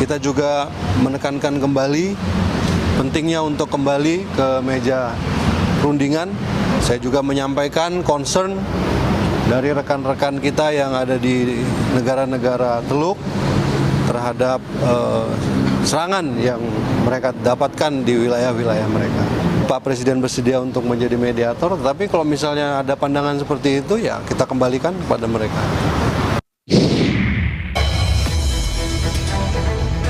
Kita juga menekankan kembali pentingnya untuk kembali ke meja perundingan. Saya juga menyampaikan concern dari rekan-rekan kita yang ada di negara-negara Teluk terhadap serangan yang mereka dapatkan di wilayah-wilayah mereka. Pak Presiden bersedia untuk menjadi mediator, tetapi kalau misalnya ada pandangan seperti itu, ya kita kembalikan kepada mereka.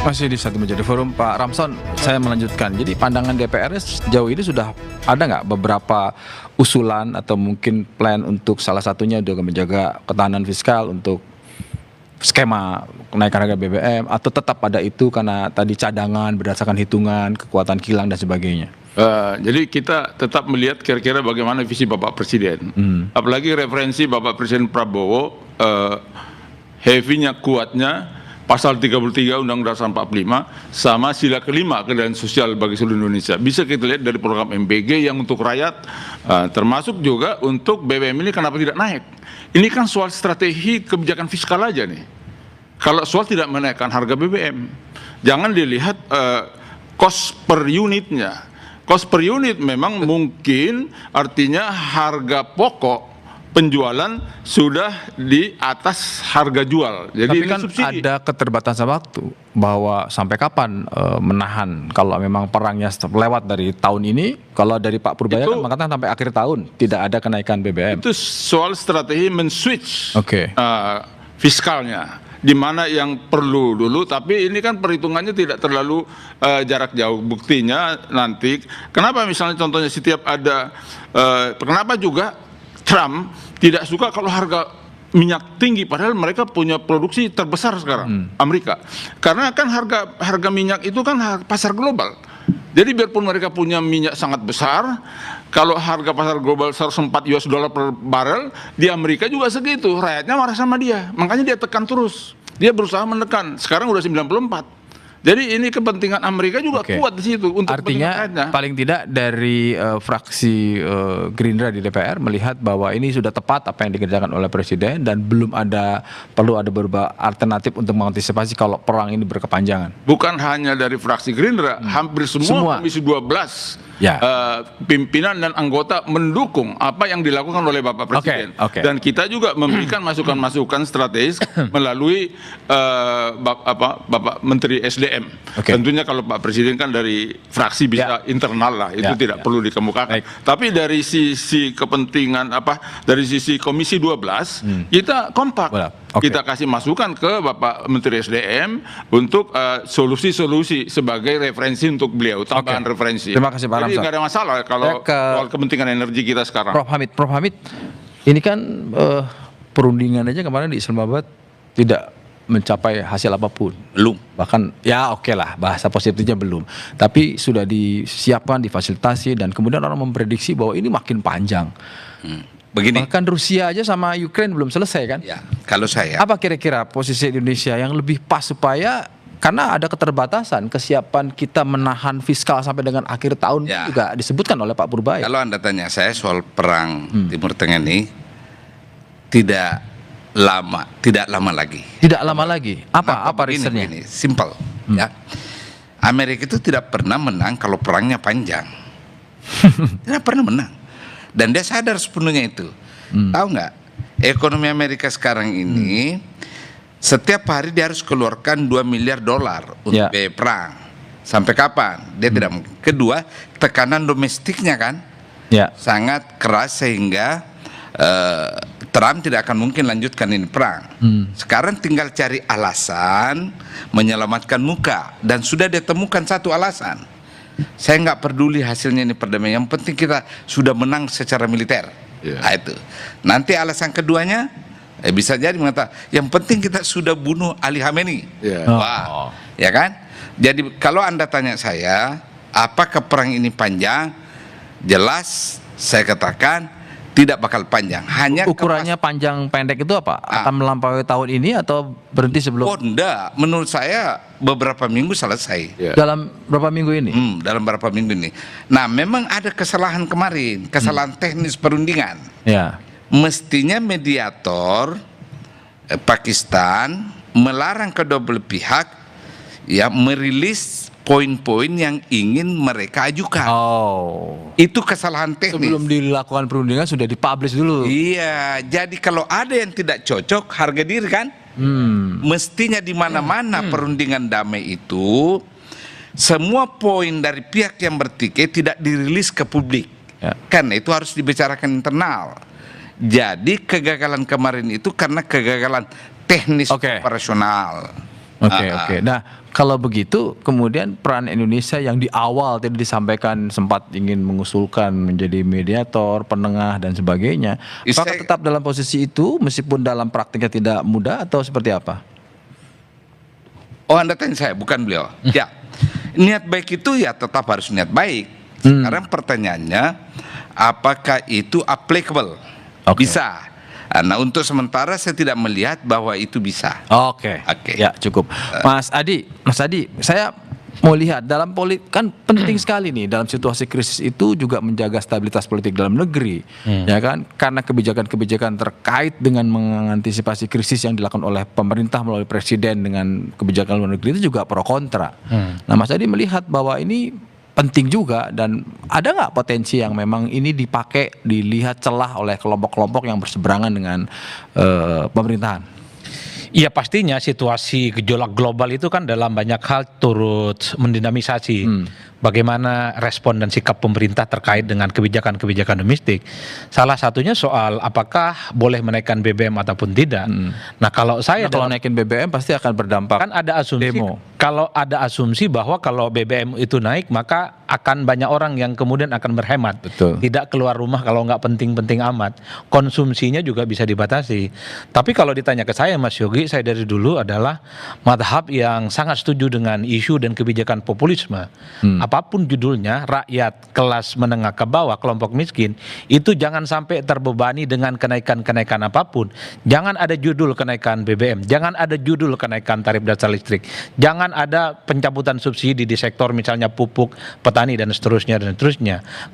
Masih di Satu Menjadi Forum, Pak Ramson, saya melanjutkan. Jadi pandangan DPR sejauh ini sudah ada nggak beberapa usulan atau mungkin plan untuk salah satunya juga menjaga ketahanan fiskal untuk skema kenaikan harga BBM, atau tetap ada itu karena tadi cadangan berdasarkan hitungan, kekuatan kilang dan sebagainya? Jadi kita tetap melihat kira-kira bagaimana visi Bapak Presiden. Apalagi referensi Bapak Presiden Prabowo, heavy-nya, kuatnya Pasal 33 Undang-Undang Dasar 45 sama sila kelima keadilan sosial bagi seluruh Indonesia. Bisa kita lihat dari program MBG yang untuk rakyat, termasuk juga untuk BBM ini kenapa tidak naik. Ini kan soal strategi kebijakan fiskal aja nih. Kalau soal tidak menaikkan harga BBM, jangan dilihat cost per unitnya. Cost per unit memang mungkin artinya harga pokok penjualan sudah di atas harga jual. Jadi tapi kan subsidi. Ada keterbatasan waktu bahwa sampai kapan menahan kalau memang perangnya lewat dari tahun ini. Kalau dari Pak Purbaya kan mengatakan sampai akhir tahun tidak ada kenaikan BBM. Itu soal strategi men-switch fiskalnya, di mana yang perlu dulu, tapi ini kan perhitungannya tidak terlalu jarak jauh. Buktinya nanti, kenapa misalnya contohnya setiap ada, kenapa juga Trump tidak suka kalau harga minyak tinggi, padahal mereka punya produksi terbesar sekarang, Amerika. Karena kan harga minyak itu kan pasar global. Jadi biarpun mereka punya minyak sangat besar, kalau harga pasar global 104 US dollar per barrel, di Amerika juga segitu, rakyatnya marah sama dia. Makanya dia tekan terus. Dia berusaha menekan, sekarang udah 94. Jadi ini kepentingan Amerika juga kuat di situ untuk artinya paling tidak dari fraksi Gerindra di DPR melihat bahwa ini sudah tepat apa yang dikerjakan oleh Presiden dan belum perlu ada beberapa alternatif untuk mengantisipasi kalau perang ini berkepanjangan. Bukan hanya dari fraksi Gerindra, hampir semua Komisi 12 pimpinan dan anggota mendukung apa yang dilakukan oleh Bapak Presiden. Dan kita juga memberikan masukan-masukan strategis melalui Bapak Menteri SDM. Tentunya kalau Pak Presiden kan dari fraksi bisa internal lah, itu tidak perlu dikemukakan. Tapi dari sisi kepentingan dari sisi Komisi 12 kita kompak. Kita kasih masukan ke Bapak Menteri SDM untuk solusi-solusi sebagai referensi untuk beliau, tambahan referensi. Terima kasih Pak Ramson. Jadi nggak ada masalah kalau soal kepentingan energi kita sekarang. Prof Hamid, ini kan perundingan aja kemarin di Islamabad tidak mencapai hasil apapun. Belum. Bahkan ya lah, bahasa positifnya belum. Tapi sudah disiapkan, difasilitasi, dan kemudian orang memprediksi bahwa ini makin panjang. Begini. Bahkan Rusia aja sama Ukraine belum selesai kan? Ya, kalau saya. Apa kira-kira posisi Indonesia yang lebih pas supaya, karena ada keterbatasan kesiapan kita menahan fiskal sampai dengan akhir tahun juga disebutkan oleh Pak Purbaya. Kalau Anda tanya saya soal perang Timur Tengah ini tidak lama lagi. Tidak lama lagi. Apa reasonnya? Begini, simple ya. Amerika itu tidak pernah menang kalau perangnya panjang. Tidak pernah menang. Dan dia sadar sepenuhnya itu. Tahu nggak? Ekonomi Amerika sekarang ini setiap hari dia harus keluarkan $2 miliar untuk biaya perang. Sampai kapan? Dia tidak mungkin. Kedua, tekanan domestiknya kan sangat keras sehingga Trump tidak akan mungkin lanjutkan ini perang. Sekarang tinggal cari alasan menyelamatkan muka, dan sudah ditemukan satu alasan. Saya nggak peduli hasilnya ini perdamaian, yang penting kita sudah menang secara militer. Nah, itu. Nanti alasan keduanya bisa jadi mengatakan yang penting kita sudah bunuh Ali Khamenei. Ya kan? Jadi kalau Anda tanya saya, apakah perang ini panjang? Jelas saya katakan tidak bakal panjang. Hanya ukurannya panjang pendek itu apa? Akan melampaui tahun ini atau berhenti sebelum? Oh enggak, menurut saya beberapa minggu selesai. Dalam berapa minggu ini? Dalam berapa minggu ini. Nah, memang ada kesalahan kemarin, kesalahan teknis perundingan. Mestinya mediator Pakistan melarang kedua belah pihak ya merilis poin-poin yang ingin mereka ajukan. Itu kesalahan teknis. Sebelum dilakukan perundingan sudah dipublish dulu. Iya, jadi kalau ada yang tidak cocok, harga diri kan? Mestinya di mana-mana perundingan damai itu semua poin dari pihak yang bertikai tidak dirilis ke publik. Karena itu harus dibicarakan internal. Jadi kegagalan kemarin itu karena kegagalan teknis operasional. Oke. Nah, kalau begitu kemudian peran Indonesia yang di awal tadi disampaikan sempat ingin mengusulkan menjadi mediator, penengah dan sebagainya, apakah tetap dalam posisi itu meskipun dalam praktiknya tidak mudah atau seperti apa? Oh, Anda tanya saya, bukan beliau. Ya, niat baik itu ya tetap harus niat baik. Sekarang pertanyaannya, apakah itu applicable? Bisa. Nah, untuk sementara saya tidak melihat bahwa itu bisa. Oke. Ya, cukup. Mas Adi, saya mau lihat dalam kan penting sekali nih dalam situasi krisis itu juga menjaga stabilitas politik dalam negeri, ya kan? Karena kebijakan-kebijakan terkait dengan mengantisipasi krisis yang dilakukan oleh pemerintah melalui presiden dengan kebijakan luar negeri itu juga pro kontra. Nah, Mas Adi melihat bahwa ini penting juga dan ada nggak potensi yang memang ini dipakai, dilihat celah oleh kelompok-kelompok yang berseberangan dengan pemerintahan? Iya, pastinya situasi gejolak global itu kan dalam banyak hal turut mendinamisasi bagaimana respon dan sikap pemerintah terkait dengan kebijakan-kebijakan domestik. Salah satunya soal apakah boleh menaikkan BBM ataupun tidak. Nah, kalau saya kalau naikin BBM pasti akan berdampak. Kan ada asumsi kalau ada asumsi bahwa kalau BBM itu naik maka akan banyak orang yang kemudian akan berhemat. Betul. Tidak keluar rumah kalau nggak penting-penting amat. Konsumsinya juga bisa dibatasi. Tapi kalau ditanya ke saya, Mas Yogi, saya dari dulu adalah madhab yang sangat setuju dengan isu dan kebijakan populisme. Apapun judulnya, rakyat kelas menengah ke bawah, kelompok miskin, itu jangan sampai terbebani dengan kenaikan-kenaikan apapun. Jangan ada judul kenaikan BBM, jangan ada judul kenaikan tarif dasar listrik, jangan ada pencabutan subsidi di sektor misalnya pupuk, petani dan seterusnya.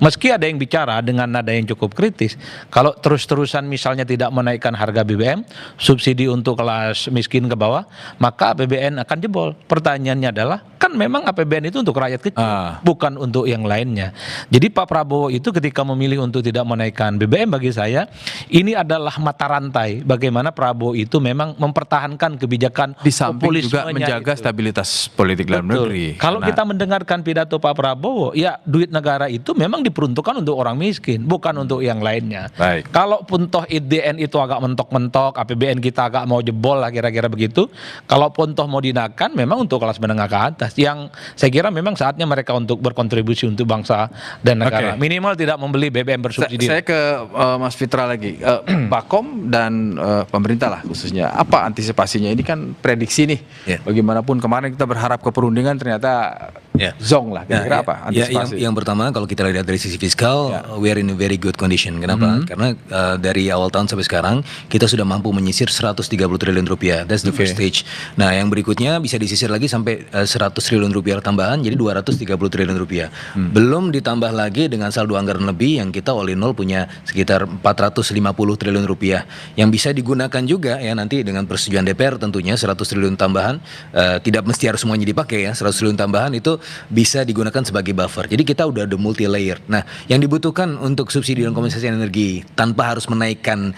Meski ada yang bicara dengan nada yang cukup kritis, kalau terus-terusan misalnya tidak menaikkan harga BBM, subsidi untuk kelas miskin ke bawah, maka APBN akan jebol. Pertanyaannya adalah, kan memang APBN itu untuk rakyat kecil, bukan untuk yang lainnya. Jadi Pak Prabowo itu ketika memilih untuk tidak menaikkan BBM, bagi saya ini adalah mata rantai bagaimana Prabowo itu memang mempertahankan kebijakan di samping juga menjaga itu. Stabilitas politik dalam negeri. Kalau kita mendengarkan pidato Pak Prabowo, ya duit negara itu memang diperuntukkan untuk orang miskin, bukan untuk yang lainnya. Baik. Kalaupun toh IDN itu agak mentok-mentok, APBN kita agak mau jebol lah kira-kira begitu, kalaupun toh mau dinaikkan memang untuk kelas menengah ke atas, yang saya kira memang saatnya mereka untuk berkontribusi untuk bangsa dan negara. Minimal tidak membeli BBM bersubsidi. Saya ke Mas Fitra lagi. Bakom dan pemerintah lah khususnya, apa antisipasinya? Ini kan prediksi nih. Bagaimanapun kemarin kita berharap ke perundingan ternyata zong lah. Kira-kira apa antisipasi? Yang pertama kalau kita lihat dari sisi fiskal, we are in a very good condition. Kenapa? Karena dari awal tahun sampai sekarang kita sudah mampu menyisir 130 triliun rupiah. That's the first stage. Nah, yang berikutnya bisa disisir lagi sampai 100 triliun rupiah tambahan, jadi 230 triliun rupiah. Belum ditambah lagi dengan saldo anggaran lebih yang kita all in all punya sekitar 450 triliun rupiah yang bisa digunakan juga ya nanti dengan persetujuan DPR tentunya 100 triliun tambahan, tidak mesti harus semuanya dipakai ya, 100 triliun tambahan itu bisa digunakan sebagai buffer. Jadi kita udah ada multi layer. Nah, yang dibutuhkan untuk subsidi dan kompensasi energi tanpa harus menaikkan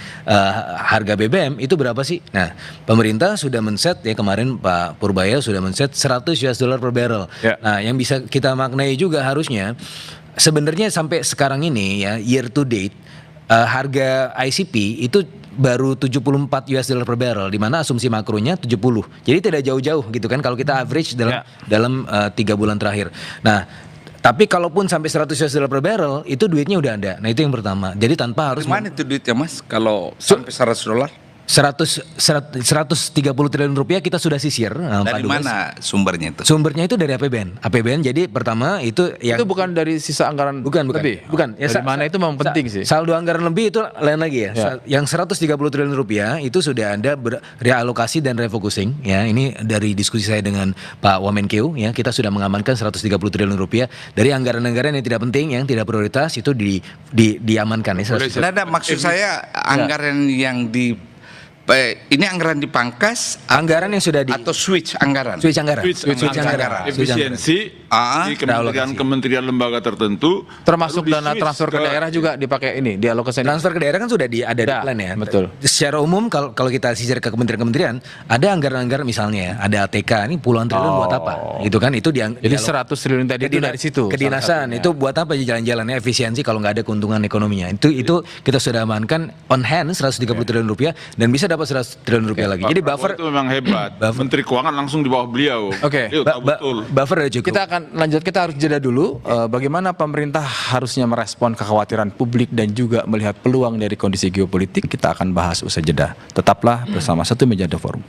harga BBM itu berapa sih? Nah, pemerintah sudah men-set ya, kemarin Pak Purbaya sudah men-set $100 per barrel. Nah, yang bisa kita maknai juga harusnya sebenarnya sampai sekarang ini ya, year to date harga ICP itu baru $74 per barrel, di mana asumsi makronya 70. Jadi tidak jauh-jauh gitu kan kalau kita average dalam 3 bulan terakhir. Nah, tapi kalaupun sampai $100 per barrel itu duitnya udah ada. Nah, itu yang pertama. Jadi tanpa harus Mana itu duitnya, Mas? Kalau sampai $100? 130 triliun rupiah kita sudah sisir. Dari mana sumbernya itu? Sumbernya itu dari APBN. APBN jadi pertama itu yang itu bukan dari sisa anggaran lebih. Bukan. Ya, dari mana itu memang penting sih. Saldo anggaran lebih itu lain lagi ya. Yang 130 triliun rupiah itu sudah ada realokasi dan refocusing ya. Ini dari diskusi saya dengan Pak Wamenkeu ya. Kita sudah mengamankan 130 triliun rupiah dari anggaran-anggaran yang tidak penting, yang tidak prioritas itu diamankan ya. Nah, maksud saya anggaran yang ini anggaran dipangkas Anggaran yang sudah di atau switch anggaran? switch anggaran. Switch anggaran. efisiensi di kementerian lembaga tertentu, Termasuk lalu dana di-switch transfer ke daerah juga dipakai ini, dialokasikan. Transfer ke daerah kan sudah ada di Ada, plan ya. betul. Secara umum kalau kita sisir ke kementerian-kementerian, ada anggaran-anggaran misalnya, ada ATK ini puluhan triliun buat apa? Gitu kan? Itu Jadi 100 triliun tadi itu dari situ. Kedinasan itu buat apa jalan-jalannya efisiensi kalau nggak ada keuntungan ekonominya. Itu kita sudah amankan on hand 130 triliun rupiah dan bisa dapat 100 triliun rupiah lagi. Jadi buffer itu memang hebat. Menteri Keuangan langsung di bawah beliau. Oke. Dia tahu betul. buffer udah cukup. Kita akan lanjut, kita harus jeda dulu. Bagaimana pemerintah harusnya merespon kekhawatiran publik dan juga melihat peluang dari kondisi geopolitik, kita akan bahas usai jeda. Tetaplah bersama Satu Meja The Forum.